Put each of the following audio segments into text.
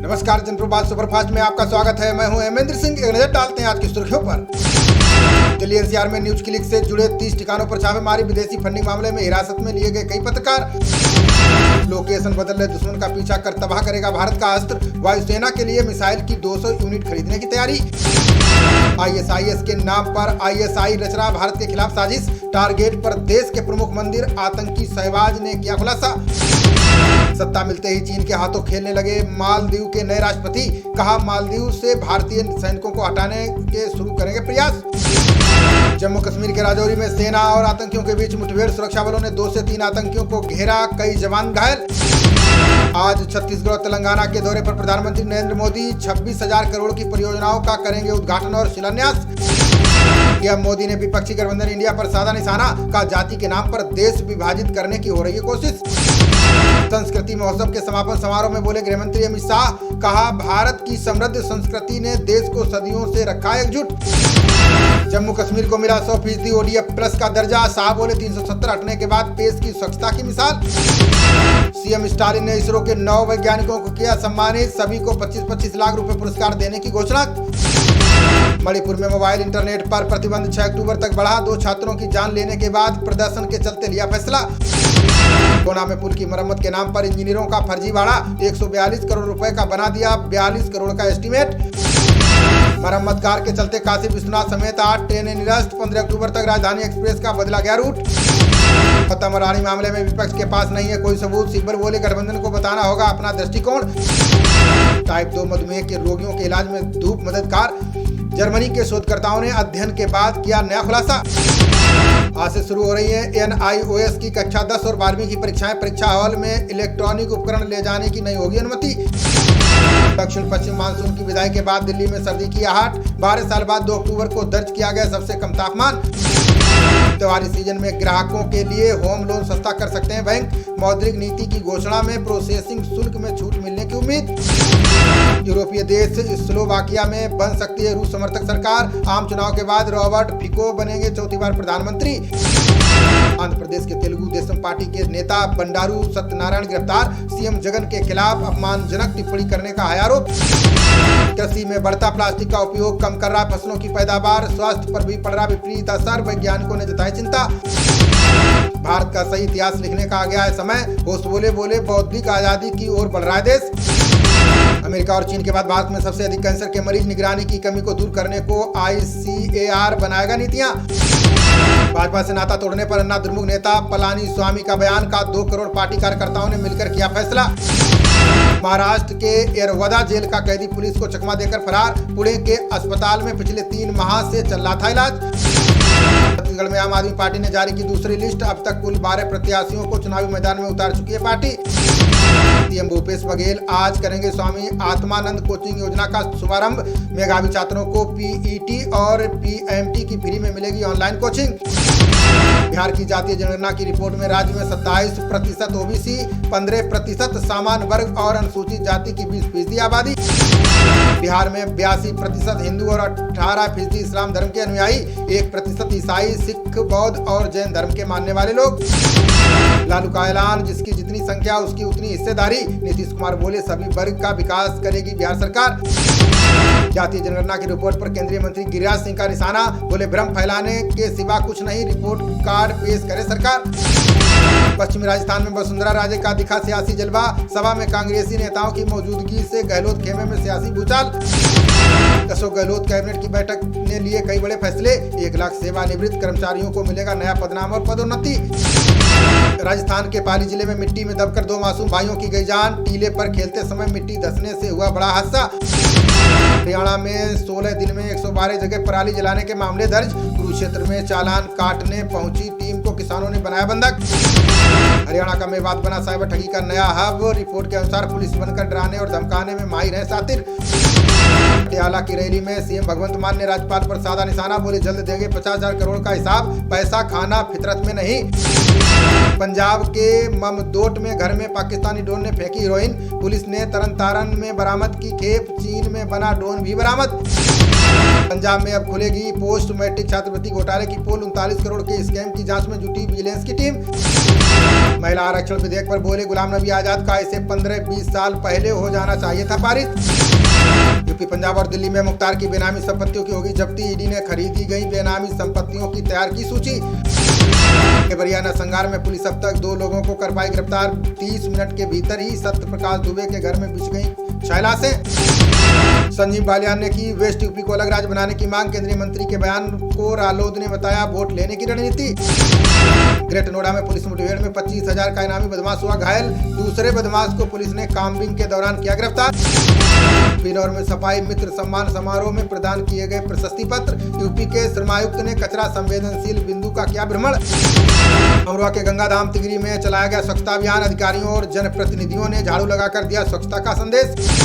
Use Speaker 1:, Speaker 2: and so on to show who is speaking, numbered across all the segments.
Speaker 1: नमस्कार, जनप्रभात सुपरफास्ट में आपका स्वागत है। मैं हूं हेमेंद्र सिंह। एक नजर डालते हैं आज की सुर्खियों पर। दिल्ली एनसीआर में न्यूज क्लिक से जुड़े 30 ठिकानों पर छापेमारी। विदेशी फंडिंग मामले में हिरासत में लिए गए कई पत्रकार। लोकेशन बदल रहे दुश्मन का पीछा कर तबाह करेगा भारत का अस्त्र। वायुसेना के लिए मिसाइल की 200 यूनिट खरीदने की तैयारी। ISIS के नाम पर ISI रच रहा भारत के खिलाफ साजिश। टारगेट पर देश के प्रमुख मंदिर। आतंकी शहबाज ने किया खुलासा। सत्ता मिलते ही चीन के हाथों खेलने लगे मालदीव के नए राष्ट्रपति। कहा, मालदीव से भारतीय सैनिकों को हटाने के शुरू करेंगे प्रयास। जम्मू कश्मीर के राजौरी में सेना और आतंकियों के बीच मुठभेड़। सुरक्षा बलों ने 2 से 3 आतंकियों को घेरा, कई जवान घायल। आज छत्तीसगढ़ और तेलंगाना के दौरे पर प्रधानमंत्री नरेंद्र मोदी 26,000 करोड़ की परियोजनाओं का करेंगे उद्घाटन और शिलान्यास। पीएम मोदी ने विपक्षी गठबंधन इंडिया पर साधा निशाना। का जाति के नाम पर देश विभाजित करने की हो रही है कोशिश। संस्कृति महोत्सव के समापन समारोह में बोले गृहमंत्री अमित शाह। कहा, भारत की समृद्ध संस्कृति ने देश को सदियों से रखा एकजुट। जम्मू कश्मीर को मिला 100% ODF प्लस का दर्जा। शाह बोले 370 हटने के बाद पेश की स्वच्छता की मिसाल। सीएम स्टालिन ने इसरो के 9 वैज्ञानिकों को किया सम्मानित। सभी को 25-25 लाख रुपए पुरस्कार देने की घोषणा। मणिपुर में मोबाइल इंटरनेट पर प्रतिबंध 6 अक्टूबर तक बढ़ा। 2 छात्रों की जान लेने के बाद प्रदर्शन के चलते लिया फैसला। कोना में पुल की मरम्मत के नाम पर इंजीनियरों का फर्जी भाड़ा। 142 करोड़ रुपए का बना दिया 42 करोड़ का एस्टीमेट। मरम्मत कार्य के चलते काशी विश्वनाथ समेत 8 ट्रेनें निरस्त। 15 अक्टूबर तक राजधानी एक्सप्रेस का बदला गया रूट। फतह मरानी मामले में विपक्ष के पास नहीं है कोई सबूत। सिब्बर बोले गठबंधन को बताना होगा अपना दृष्टिकोण। टाइप 2 मधुमेह के रोगियों के इलाज में धूप मददगार। जर्मनी के शोधकर्ताओं ने अध्ययन के बाद किया नया खुलासा। आज से शुरू हो रही है NIOS की कक्षा 10 और 12वीं की परीक्षाएं। परीक्षा हॉल में इलेक्ट्रॉनिक उपकरण ले जाने की नहीं होगी अनुमति। दक्षिण पश्चिम मानसून की विदाई के बाद दिल्ली में सर्दी की आहट। 12 साल बाद 2 अक्टूबर को दर्ज किया गया सबसे कम तापमान। त्योहारी सीजन में ग्राहकों के लिए होम लोन सस्ता कर सकते हैं बैंक। मौद्रिक नीति की घोषणा में प्रोसेसिंग शुल्क में छूट मिलने की उम्मीद। यूरोपीय देश स्लोवाकिया में बन सकती है रूस समर्थक सरकार। आम चुनाव के बाद रॉबर्ट फिको बनेंगे 4थी बार प्रधानमंत्री। आंध्र प्रदेश के तेलुगु देशम पार्टी के नेता बंडारू सत्यनारायण गिरफ्तार। सीएम जगन के खिलाफ अपमानजनक टिप्पणी करने का है आरोप। कृषि में बढ़ता प्लास्टिक का उपयोग कम कर रहा फसलों की पैदावार। स्वास्थ्य पर भी पड़ रहा विपरीत असर। वैज्ञानिकों ने जताई चिंता। भारत का सही इतिहास लिखने का आ गया है समय। होश बोले बोले बौद्धिक आजादी की ओर बढ़ रहा है देश। अमेरिका और चीन के बाद भारत में सबसे अधिक कैंसर के मरीज। निगरानी की कमी को दूर करने को ICAR बनाएगा नीतियां। भाजपा से नाता तोड़ने पर अन्ना द्रमुक नेता पलानी स्वामी का बयान। का 2 करोड़ पार्टी कार्यकर्ताओं ने मिलकर किया फैसला। महाराष्ट्र के एरवदा जेल का कैदी पुलिस को चकमा देकर फरार। पुणे के अस्पताल में पिछले 3 माह से चल रहा था इलाज। छत्तीसगढ़ में आम आदमी पार्टी ने जारी की दूसरी लिस्ट। अब तक कुल 12 प्रत्याशियों को चुनावी मैदान में उतार चुकी है पार्टी। सीएम भूपेश बघेल आज करेंगे स्वामी आत्मानंद कोचिंग योजना का शुभारंभ। मेधावी छात्रों को PET और PMT की फ्री में मिलेगी ऑनलाइन कोचिंग। बिहार की जातीय जनगणना की रिपोर्ट में राज्य में 27% OBC, 15% सामान्य वर्ग और अनुसूचित जाति की 20% आबादी। बिहार में 82% हिंदू और 18% इस्लाम धर्म के अनुयायी। 1% ईसाई, सिख, बौद्ध और जैन धर्म के मानने वाले लोग। लालू का ऐलान, जिसकी जितनी संख्या उसकी उतनी हिस्सेदारी। नीतीश कुमार बोले सभी वर्ग का विकास करेगी बिहार सरकार। जातीय जनगणना की रिपोर्ट पर केंद्रीय मंत्री गिरिराज सिंह का निशाना। बोले भ्रम फैलाने के सिवा कुछ नहीं, रिपोर्ट कार्ड पेश करे सरकार। पश्चिमी राजस्थान में वसुंधरा राजे का दिखा सियासी जलवा। सभा में कांग्रेसी नेताओं की मौजूदगी से गहलोत खेमे में सियासी भूचाल। अशोक गहलोत कैबिनेट की बैठक ने लिए कई बड़े फैसले। 1 लाख सेवानिवृत्त कर्मचारियों को मिलेगा नया पदनाम और पदोन्नति। राजस्थान के पाली जिले में मिट्टी में दबकर 2 मासूम भाइयों की गई जान। टीले पर खेलते समय मिट्टी धंसने से हुआ बड़ा हादसा। हरियाणा में 16 दिन में 112 जगह पराली जलाने के मामले दर्ज। कुरुक्षेत्र में चालान काटने पहुंची टीम को किसानों ने बनाया बंधक। हरियाणा का मेवात बना साइबर ठगी का नया हब। रिपोर्ट के अनुसार पुलिस बनकर डराने और धमकाने में माहिर है सातिर। पटियाला की रैली में सीएम भगवंत मान ने राज्यपाल पर साधा निशाना। बोले जल्द देंगे 50,000 करोड़ का हिसाब। पैसा खाना फितरत में नहीं। पंजाब के ममदोट में घर में पाकिस्तानी ड्रोन ने फेंकी हीरोइन। पुलिस ने तरन तारण में बरामद की खेप, चीन में बना ड्रोन भी बरामद। पंजाब में अब खुलेगी पोस्ट मैट्रिक छात्रवृत्ति घोटाले की पोल, 39 करोड़ के स्कैम की जांच में जुटी विजिलेंस की टीम। महिला आरक्षण विधेयक पर बोले गुलाम नबी आजाद का इसे 15-20 साल पहले हो जाना चाहिए था पारित। यूपी, पंजाब और दिल्ली में मुख्तार की बेनामी संपत्तियों की होगी जब्ती, ईडी ने खरीदी गई बेनामी संपत्तियों की तैयार की सूची। देवरिया नरसंहार में पुलिस अब तक 2 लोगों को कर पाई गिरफ्तार, 30 मिनट के भीतर ही सत्य प्रकाश दुबे के घर में बिछ गई 6 लाशें। संजीव बालियान ने की वेस्ट यूपी को अलग राज्य बनाने की मांग, केंद्रीय मंत्री के बयान को रालोद ने बताया वोट लेने की रणनीति। ग्रेट नोएडा में पुलिस मुठभेड़ में 25,000 का इनामी बदमाश हुआ घायल, दूसरे बदमाश को पुलिस ने काम्बिंग के दौरान किया गिरफ्तार। बिलौर में सफाई मित्र सम्मान समारोह में प्रदान किए गए प्रशस्ति पत्र, यूपी के श्रमायुक्त ने कचरा संवेदनशील बिंदु का किया भ्रमण। अमरोहा के गंगाधाम तिगरी में चलाया गया स्वच्छता अभियान, अधिकारियों और जनप्रतिनिधियों ने झाड़ू लगाकर दिया स्वच्छता का संदेश।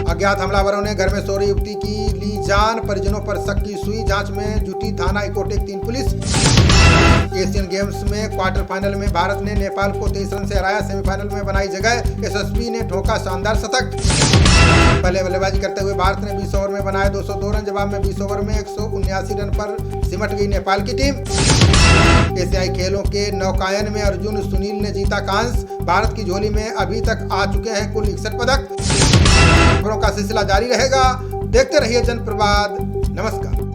Speaker 1: अज्ञात हमलावरों ने घर में सो रही युवती की ली जान, परिजनों पर शक की सुई, जांच में जुटी थाना इकोटेक 3 पुलिस। एशियन गेम्स में क्वार्टर फाइनल में भारत ने नेपाल को 23 रन से हराया, सेमीफाइनल में बनाई जगह, यशस्वी ने ठोका शानदार शतक। पहले बल्लेबाजी करते हुए भारत ने 20 ओवर में बनाए 202 रन, जवाब में 20 ओवर में 179 रन पर सिमट गई नेपाल की टीम। एशियाई खेलों के नौकायन में अर्जुन सुनील ने जीता कांस्य, भारत की झोली में अभी तक आ चुके हैं कुल 61 पदक। खबरों का सिलसिला जारी रहेगा, देखते रहिए जनप्रवाद। नमस्कार।